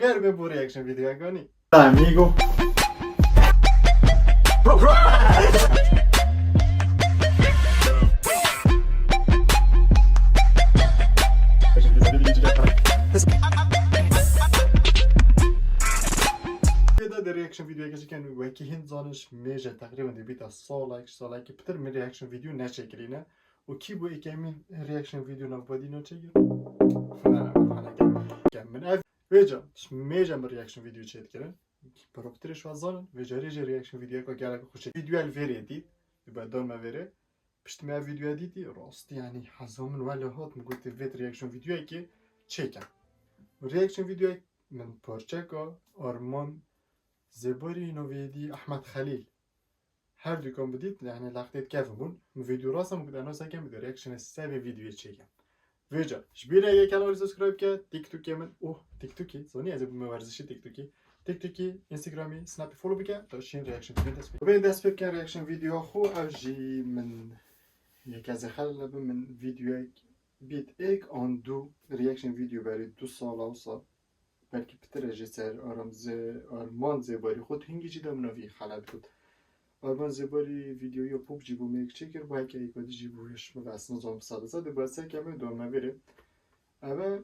خير بيبو رياكشن فيديو كوني اميغو ده رياكشن فيديو كذا كان وكي هند زانش ميجا تقريبا دي بيتا سو لايك بتر من رياكشن فيديو نشكرينا وكي بو يكمل رياكشن فيديو نفبادي نشكر من ویجا میجم ریاکشن ویدیو چیت کردن پروپترش وزان ویجا ریج ریاکشن ویدیو که گله خوشه ویدیو الفری دید بعد دار ما وره پشت ما ویدیو دیدی راست یعنی حزامن ولی هات میگوت وید ریاکشن ویدیو که چیکم ریاکشن ویدیو من پارچکا آرمان زباری نویدی احمد خلیل هر دو کام بدید یعنی لقطه کف بون ویدیو راستم بود انا سکم ویدیو ریاکشن سه ویدیو چیکم ویجا شبیره یک کانال سابسکرایب کرد تیک توکی من تیک توکی زنی از این ورزشی تیک توکی اینستاگرامی سناپی فالو بکن تا شین ریاکشن ویدیو دست بید بین دست بکن ریاکشن ویدیو خو اوجی من یک از خال لب من ویدیو بیت ایک آن دو ریاکشن ویدیو برای 2 سال و سال بلکه پتر جسر آرمان زباری خود هنگی جدا منوی خالد بود آرمان زباری ویدیوی پوب جیبو میک چکر با که یک ودی جیبوش مقصد نظام سالزه ده باید سه کمی دارم بره اما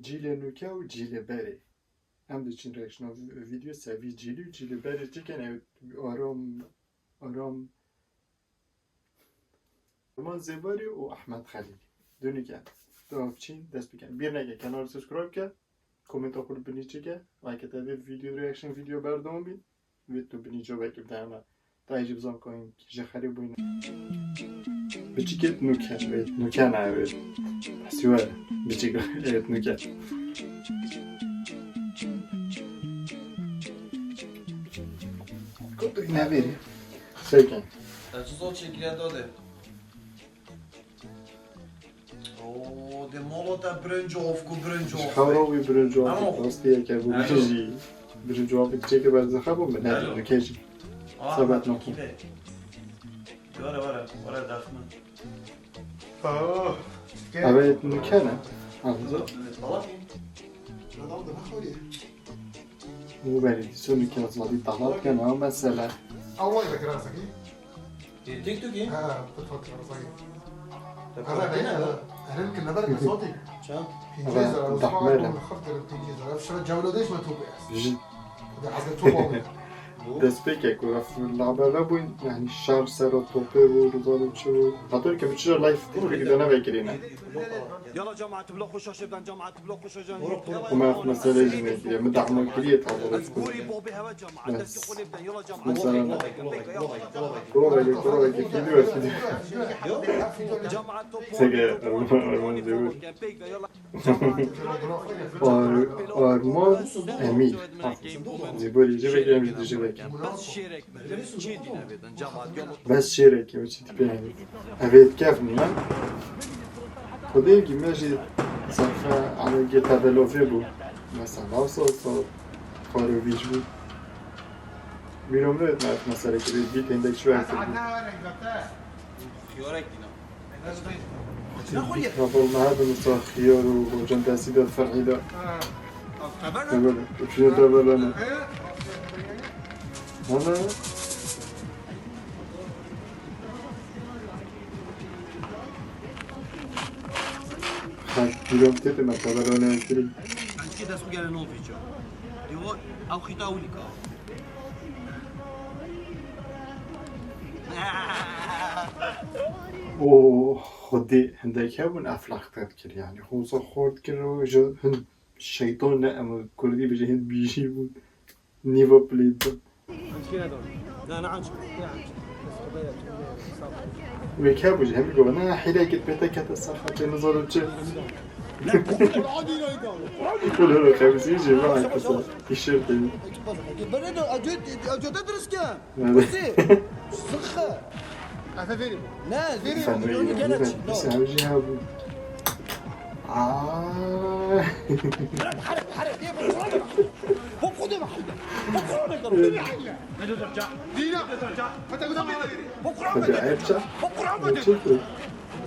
جیل نوکه و جیل بره هم دو چین ریاکشن ویدیو سوی جیل بره چکن آرام زباری و احمد خلیلی دونی که دو چین دست بکن بیر نگه کانال سابسکرایب که کومنت آخر بینی چکه لایک تده ویدیو ریاکشن ویدیو بردام بین وید تو بینی جو بکی بدهمه تایجی بزن کنیم که جخری بوینه بچیکت نوکن عوید حسیوه بچیکت نوکن کتوی نبیری سیکن چیزا چکیه داده اوه ده مالا برنجاف کو برنجاف خواهی برنجاف راستیه که بو بجی برنجاف چکه بعد زخبو من هدی نوکجی ثبت نکن واره دفمه عوید نکنه مو برید سو نکن از مادی طلاب کنه هم مثلا الله يذكر راسك تيك توك ايه؟ اه بتفكر راسك انا يمكن نظرك صوتي شان؟ انجاز تحملها. الاسبوع خفت انجاز شو جولة ليش ما توبي جد ده حتى توبه دست بکه و رفت لعبه ببوین یعنی شهر سر و توپه و روزانم چو خاطر که بچه لایف تیک بگیده نبکرینه يلا جامعة بلوخ وشاش بدنا جامعة بلوخ وشاش وما في مسألة جنيه مدعم كريت هذا قولي بوبي هوا جامعة درس يقول بدنا يلا جامعة مثلا كورة فيديو جامعة توب سجى أرمان زيور أرمان أمير زيبوري جبك يا مجد جبك بس شيرك جيدنا بدنا جامعة يلا بس شيرك يا مجد بيعني أبيت كيف نيان خدي كي ماشي صافا على جيتا بلوفي بو مثلا وصل خارو فيش بو بينهم نوت نعرف مسألة كده بيت عندك شوية خيارك نقول ما هذا مستوى خيار وجنب تأسيد الفرعي ده أقول وشنو تقول أنا اليوم تيتي ما تقول أنا أشتري كده سوق على نوفيتشو يو او خيطاولك اوه خدي عندك هون أفلاق تذكر يعني خوصة خورد كده جو هند الشيطان نأم كل دي بيجي هند بيجيبون نيفو بليد لا انا عنش ويكابو جهم يقول أنا حلاقة بيتك هتصفى جنزور الجن كل هذا خمس يجي معك بس الشرط بريد اجو تدرس كان سخه لا فنية بس عم يجيبوا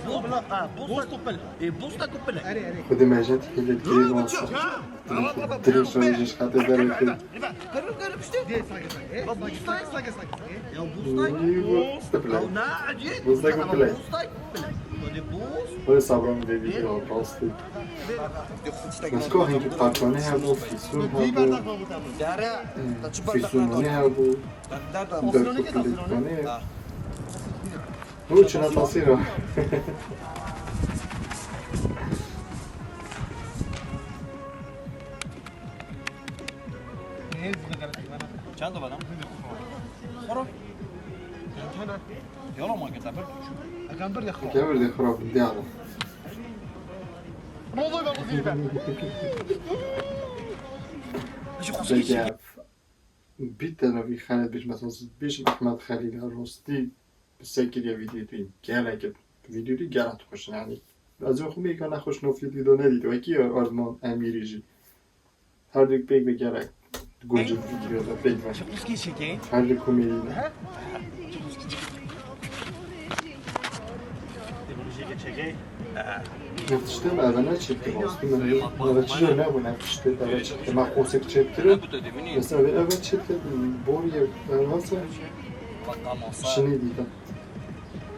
بوستا كوبل اي بوستا كوبل خدي ما جات حيلة كريم وصل تريم شوية خاطر دارك يا بوستا او ناعجي بوستا كوبل بوستا بوس ولا صبرا من فيديو راستي بس كو هيك باركوني هابو فيسون هابو فيسونوني هابو دركو كليكوني هو شنا تصيره چند تا بدم؟ برو يلا ما قلت لك اكان برد يخرب كامل دي خراب الدعوة موضوع مصيبه بجاف بيت انا في خالد بيش مثلا بيش احمد خليل الروستي بسكر يا فيديو توين قالك فيديو دي قالت خوش يعني لازم خوبي كان خوش نو فيديو ندید و کی آرمان امیریجی هر دیگه بیگ بگیره گوجه فیدیو دا بیگ باشه Ruski çekeyim. هر دیگه کمیدی Ruski çekeyim. نفتشتم اولا چکتی واسطی من نفتشتم نبود نفتشتم اولا چکتی من خوصک چکتی مثلا اول چکتی بوریه واسه Bak ama olsa شنی دیدم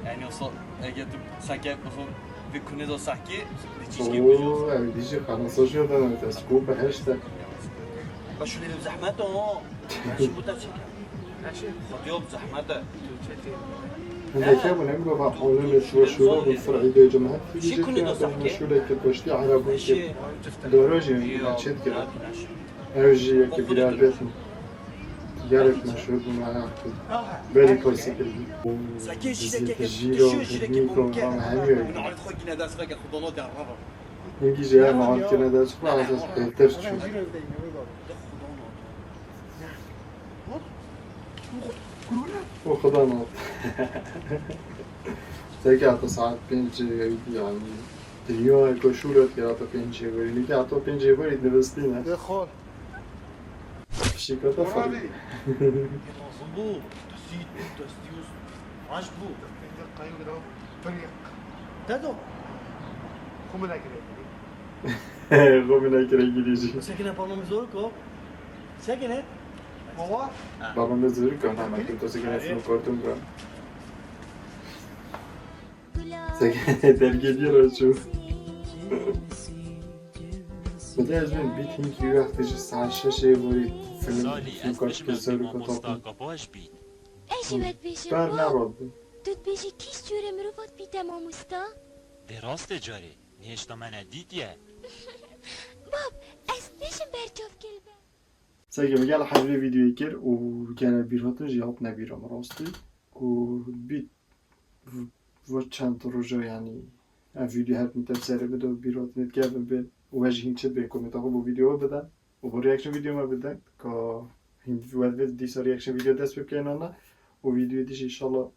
yani olsa eğer sanki bir konu da sanki hiç gibi yok. اوه اوه دیجی خلاص شده من تسکوب بهشته بس شو اللي بزحمته شو بتشكي خديوب زحمته هذا كابو نعملو بقى حولنا شو شو بالفرع دي جماعات في مشهورة كبشتي عربي دراجة يعني شد كده أرجي كبيرة بيتنا جارك مشهور بمعنى بالي كويس كده ساكن شيء جيرو ميكو هميو نعرف خوك نادر سرقة خضلات دي الرابع نجي جاي معك كده ده شو على أساس بيتر شو وخضانات تاكي عطا ساعات بينجي يعني دنيا كشورة كي عطا بينجي وري لكي عطا بينجي وري نبستينا يا خال شيكاتا فرق مظبوط تسديوس عجبو قايم كده فريق تدو خم لك كده غمنا كده إنجليزي ساكنة بابا مزوركو ساكنة هو بابا مزوري كان عم كنت ساكنة في كارتون كان ساكنة تركيدي رجو بدي أجمل بيت هنكي وقت تجي الساعة 6 وري فيلم سالی في از كارت بشم بزاري ما كتابي مستقباش بید ايش بتبيش بر نرد تو تبيجي كيش جوري مروفات بيتا ماموستا ده راست جاری نیشتا من دیدیه باب اس بيشم برجوف كلبه ساكي بقى على حبيبي فيديو يكر وكان بيرهاتن جيهات نبيرم راستي وبيت و چند روزا يعني فيديو هات من تفسير بده بيرات نتكلم بين وجهين شد بين كومنتات بو فيديو بدن و رياكشن فيديو ما بدن كا هند ود دي صار رياكشن فيديو دست بكين انا وفيديو ديش ان شاء الله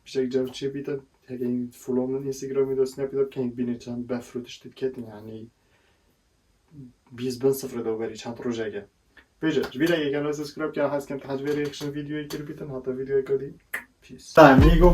بشكل جواب شي بيتن هاگه فولو من اینستاگرامی دو سناپی دو که بینید چند بفروتش دید کتن یعنی 20 داوری چند روزه بیجا جبیره اگه کانال سابسکرایب کنه هست که تحجبه ریاکشن ویدیوی کرد بیتن حتی ویدیوی کردی پیس تا امیگو